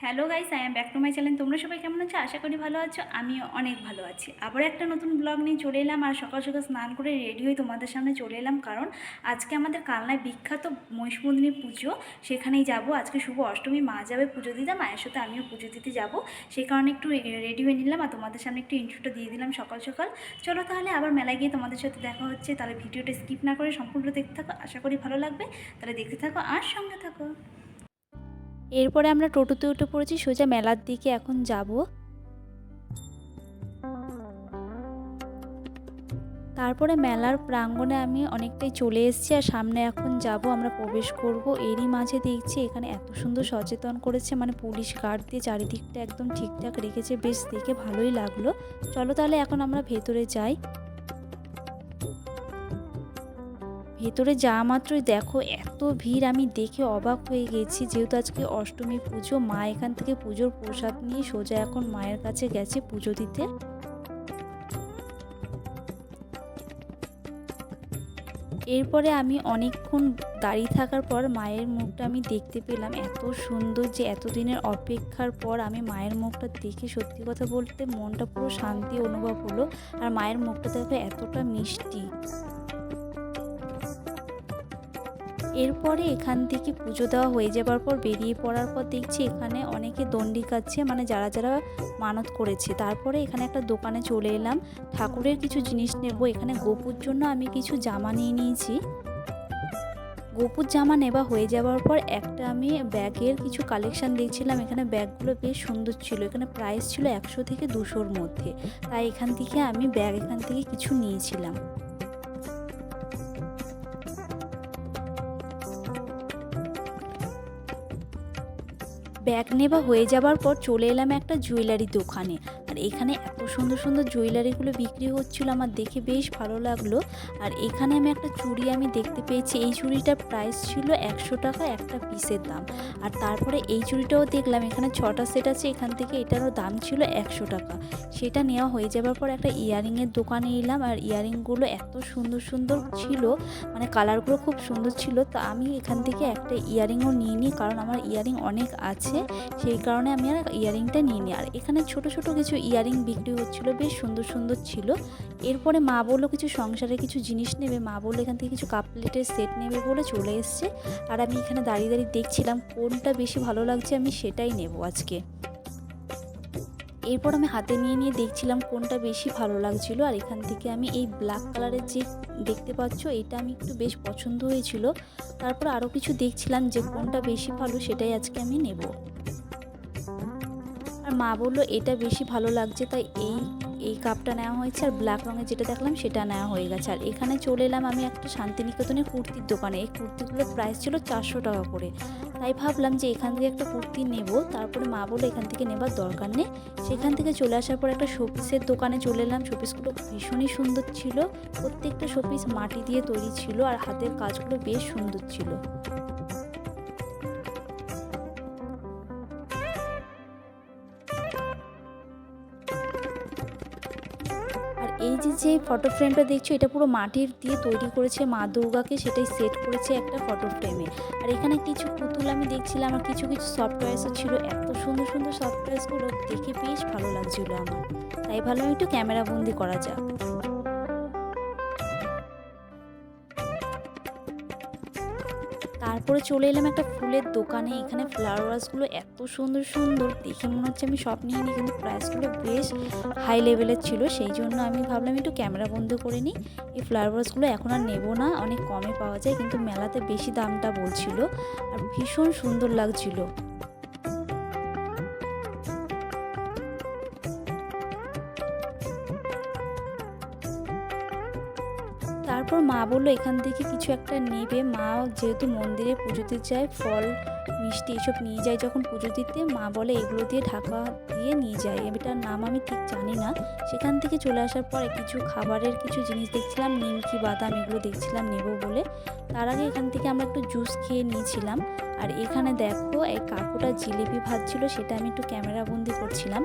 Hello guys, I am back to my channel. তোমরা সবাই কেমন আছো? আশা করি ভালো আছো। আমিও অনেক ভালো আছি। আবার একটা নতুন ব্লগ নিয়ে চলে এলাম। আর সকাল সকাল স্নান করে রেডি হয়ে তোমাদের সামনে চলে এলাম, কারণ আজকে আমাদের কালনায় বিখ্যাত মহিষমর্দিনী পুজো, সেখানেই যাব। আজকে শুভ অষ্টমী, মা যাবে পুজো দিতে, মায়ের সাথে আমিও পুজো দিতে যাব। সেই কারণে একটু রেডি হয়ে নিলাম আর তোমাদের সামনে একটু ইন্ট্রোটা দিয়ে দিলাম সকাল সকাল। চলো তাহলে আবার মেলায় গিয়ে তোমাদের সাথে দেখা হচ্ছে। তাহলে ভিডিওটা স্কিপ না করে সম্পূর্ণ দেখতে থাকো, আশা করি ভালো লাগবে। তাহলে দেখতে থাকো আর সঙ্গে থাকো। এরপরে আমরা টোটোতে উঠে পড়েছি, সোজা মেলার দিকে এখন যাব। তারপরে মেলার প্রাঙ্গণে আমি অনেকটাই চলে এসেছি আর সামনে এখন যাব, আমরা প্রবেশ করব। এরই মাঝে দেখছি এখানে এত সুন্দর সচেতন করেছে, মানে পুলিশ গার্ড দিয়ে চারিদিকটা একদম ঠিকঠাক রেখেছে, বেশ দেখে ভালোই লাগলো। চলো তাহলে এখন আমরা ভেতরে যাই। ভেতরে যাওয়া মাত্রই দেখো এত ভিড়, আমি দেখে অবাক হয়ে গেছি। যেহেতু আজকে অষ্টমী পুজো, মা এখান থেকে পুজোর প্রসাদ নিয়ে সোজা এখন মায়ের কাছে গেছে পুজো দিতে। এরপরে আমি অনেকক্ষণ দাঁড়িয়ে থাকার পর মায়ের মুখটা আমি দেখতে পেলাম। এত সুন্দর যে এতদিনের অপেক্ষার পর আমি মায়ের মুখটা দেখে সত্যি কথা বলতে মনটা পুরো শান্তি অনুভব হলো। আর মায়ের মুখটা দেখো এতটা মিষ্টি। এরপরে এখান থেকে পুজো দেওয়া হয়ে যাবার পর বেরিয়ে পড়ার পর দেখছি এখানে অনেকে দণ্ডি কাটছে, মানে যারা যারা মানত করেছে। তারপরে এখানে একটা দোকানে চলে এলাম, ঠাকুরের কিছু জিনিস নেব। এখানে গোপুর জন্য আমি কিছু জামা নিয়ে নিয়েছি। গোপুর জামা নেওয়া হয়ে যাওয়ার পর একটা আমি ব্যাগের কিছু কালেকশান দেখছিলাম। এখানে ব্যাগগুলো বেশ সুন্দর ছিল, এখানে প্রাইস ছিল 100 থেকে 200-র মধ্যে। তাই এখান থেকে আমি ব্যাগ এখান থেকে কিছু নিয়েছিলাম। ব্যাগ নেওয়া হয়ে যাবার পর চলে এলাম একটা জুয়েলারি দোকানে। আর এখানে এত সুন্দর সুন্দর জুয়েলারিগুলো বিক্রি হচ্ছিল, আমার দেখে বেশ ভালো লাগলো। আর এখানে আমি একটা চুড়ি আমি দেখতে পেয়েছি, এই চুড়িটার প্রাইস ছিল 100 টাকা একটা পিসের দাম। আর তারপরে এই চুড়িটাও দেখলাম, এখানে 6টা সেট আছে, এখান থেকে এটারও দাম ছিল 100 টাকা। সেটা নেওয়া হয়ে যাবার পর একটা ইয়ারিংয়ের দোকানে এলাম। আর ইয়ারিংগুলো এত সুন্দর সুন্দর ছিল, মানে কালারগুলো খুব সুন্দর ছিল। তা আমি এখান থেকে একটা ইয়ারিংও নিয়ে নিই, কারণ আমার ইয়ারিং অনেক আছে, সেই কারণে আমি আর ইয়ারিংটা নিয়ে নিই। আর এখানে ছোট ছোট কিছু ইয়ারিং বিক্রি হচ্ছিল, বেশ সুন্দর সুন্দর ছিল। এরপরে মা বললো কিছু সংসারে কিছু জিনিস নেবে, মা বললো এখান থেকে কিছু কাপ প্লেটের সেট নেবে বলে চলে এসছে। আর আমি এখানে দাঁড়িয়ে দাঁড়িয়ে দেখছিলাম কোনটা বেশি ভালো লাগছে, আমি সেটাই নেব আজকে। এরপর আমি হাতে নিয়ে নিয়ে দেখছিলাম কোনটা বেশি ভালো লাগছিল। আর এখান থেকে আমি এই ব্ল্যাক কালারের যে দেখতে পাচ্ছ, এটা আমি একটু বেশ পছন্দ হয়েছিল। তারপর আরও কিছু দেখছিলাম যে কোনটা বেশি ভালো, সেটাই আজকে আমি নেব। আর মা বললো এটা বেশি ভালো লাগছে, তাই এই কাপটা নেওয়া হয়েছে। আর ব্ল্যাক রঙের যেটা দেখলাম সেটা নেওয়া হয়ে গেছে। আর এখানে চলে এলাম আমি একটা শান্তিনিকেতনের কুর্তির দোকানে। এই কুর্তিগুলোর প্রাইস ছিল 400 টাকা করে। তাই ভাবলাম যে এখান থেকে একটা কুর্তি নেব। তারপরে মা বললো এখান থেকে নেবার দরকার নেই। সেখান থেকে চলে আসার পর একটা শোপিসের দোকানে চলে এলাম। শোপিসগুলো ভীষণই সুন্দর ছিল, প্রত্যেকটা শোপিস মাটি দিয়ে তৈরি ছিল আর হাতের কাজগুলো বেশ সুন্দর ছিল। আর এই যে ফটো ফ্রেমটা দেখছো, এটা পুরো মাটির দিয়ে তৈরি করেছে মা দুর্গাকে, সেটাই সেট করেছে একটা ফটো ফ্রেমে। আর এখানে কিছু পুতুল আমি দেখছিলাম, আর কিছু কিছু সফটওয়্যারসও ছিল। এত সুন্দর সুন্দর সফটওয়্যারসগুলো দেখে বেশ ভালো লাগছিল আমার, তাই ভাবলাম একটু ক্যামেরা বন্দি করা যাক। তারপরে চলে এলাম একটা ফুলের দোকানে। এখানে ফ্লাওয়ার ভাসগুলো এত সুন্দর সুন্দর, দেখে মনে হচ্ছে আমি সব নিয়ে নিই, কিন্তু প্রাইসগুলো বেশ হাই লেভেলের ছিল। সেই জন্য আমি ভাবলাম একটু ক্যামেরা বন্ধ করে নিই। এই ফ্লাওয়ার ভাসগুলো এখন আর নেবো না, অনেক কমে পাওয়া যায়, কিন্তু মেলাতে বেশি দামটা বলছিল। আর ভীষণ সুন্দর লাগছিল। তারপর মা বললো এখান থেকে কিছু একটা নেবে। মা যেহেতু মন্দিরে পুজোতে যায়, ফল মিষ্টি এসব নিয়ে যায় যখন পুজো দিতে, মা বলে এগুলো দিয়ে ঢাকা দিয়ে নিয়ে যায়। এটার নাম আমি ঠিক জানি না। সেখান থেকে চলে আসার পরে কিছু খাবারের কিছু জিনিস দেখছিলাম, নিমকি বাদাম এগুলো দেখছিলাম নেব বলে। তার আগে এখান থেকে আমরা একটু জুস খেয়ে নিয়েছিলাম। আর এখানে দেখো এই কাকুটা জিলিপি ভাজছিল, সেটা আমি একটু ক্যামেরা বন্দি করছিলাম।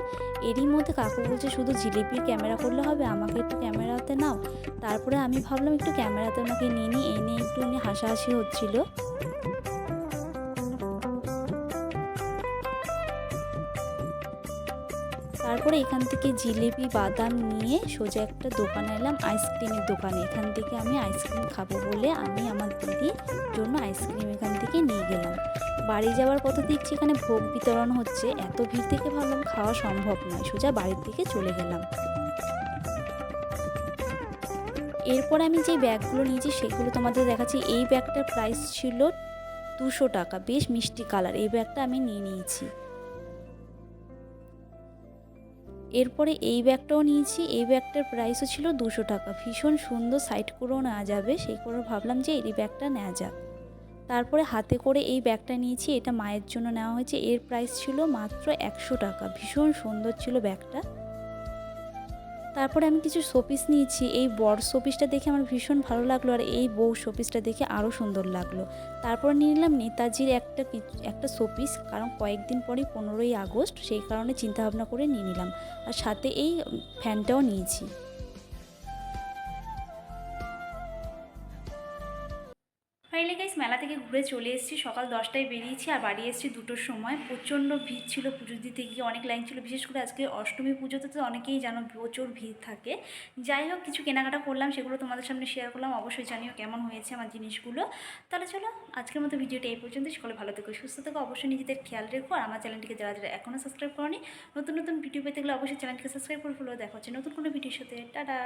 এরই মধ্যে কাকু বলছে শুধু জিলিপির ক্যামেরা করলে হবে, আমাকে একটু ক্যামেরাতে নাও। তারপরে আমি ভাবলাম একটু ক্যামেরাতে ওনাকে নিয়ে নিই, এনে একটু উনি হাসাহাসি হচ্ছিল। তারপরে এখান থেকে জিলিপি বাদাম নিয়ে সোজা একটা দোকানে এলাম, আইসক্রিমের দোকানে। এখান থেকে আমি আইসক্রিম খাবো বলে আমি আমার দিদির জন্য আইসক্রিম এখান থেকে নিয়ে গেলাম। বাড়ি যাওয়ার পথে দেখছি এখানে ভোগ বিতরণ হচ্ছে, এত ভিড় থেকে ভাবলাম খাওয়া সম্ভব নয়, সোজা বাড়ির দিকে চলে গেলাম। এরপর আমি যে ব্যাগগুলো নিয়েছি সেগুলো তোমাদের দেখাচ্ছি। এই ব্যাগটার প্রাইস ছিল 200 টাকা, বেশ মিষ্টি কালার, এই ব্যাগটা আমি নিয়ে নিয়েছি। এরপরে এই ব্যাগটাও নিয়েছি, এই ব্যাগটার প্রাইসও ছিল 200 টাকা, ভীষণ সুন্দর, সাইড করেও নেওয়া যাবে, সেই করে ভাবলাম যে এই ব্যাগটা নেওয়া যাক। তারপরে হাতে করে এই ব্যাগটা নিয়েছি, এটা মায়ের জন্য নেওয়া হয়েছে, এর প্রাইস ছিল মাত্র 100 টাকা, ভীষণ সুন্দর ছিল ব্যাগটা। তারপরে আমি কিছু শোপিস নিয়েছি, এই বড় শোপিসটা দেখে আমার ভীষণ ভালো লাগলো, আর এই বউ শোপিসটা দেখে আরও সুন্দর লাগলো। তারপর নিয়ে নিলাম নেতাজির একটা শোপিস, কারণ কয়েকদিন পরেই 15ই আগস্ট, সেই কারণে চিন্তাভাবনা করে নিয়ে নিলাম। আর সাথে এই ফ্যানটাও নিয়েছি। ফাইনালি গাইস মেলা থেকে ঘুরে চলে এসেছি, সকাল 10টায় বেরিয়েছি আর বাড়ি এসেছি 2টোর সময়। প্রচণ্ড ভিড় ছিল, পুজো দিতে গিয়ে অনেক লাইন ছিল, বিশেষ করে আজকে অষ্টমী পুজোতে তো অনেকেই জানো প্রচুর ভিড় থাকে। যাই হোক, কিছু কেনাকাটা করলাম, সেগুলো তোমাদের সামনে শেয়ার করলাম, অবশ্যই জানিও কেমন হয়েছে আমার জিনিসগুলো। তাহলে চলো আজকের মতো ভিডিওটা এই পর্যন্ত, সকলে ভালো থেকো সুস্থ থেকো, অবশ্যই নিজেদের খেয়াল রেখো। আর আমার চ্যানেলটিকে যারা যারা এখনও সাবস্ক্রাইব করোনি, নতুন নতুন ভিডিও পেতে গেলে অবশ্যই চ্যানেলটিকে সাবস্ক্রাইব করে ফেলো। দেখা হচ্ছে নতুন কোনো ভিডিওর সাথে, টাটা।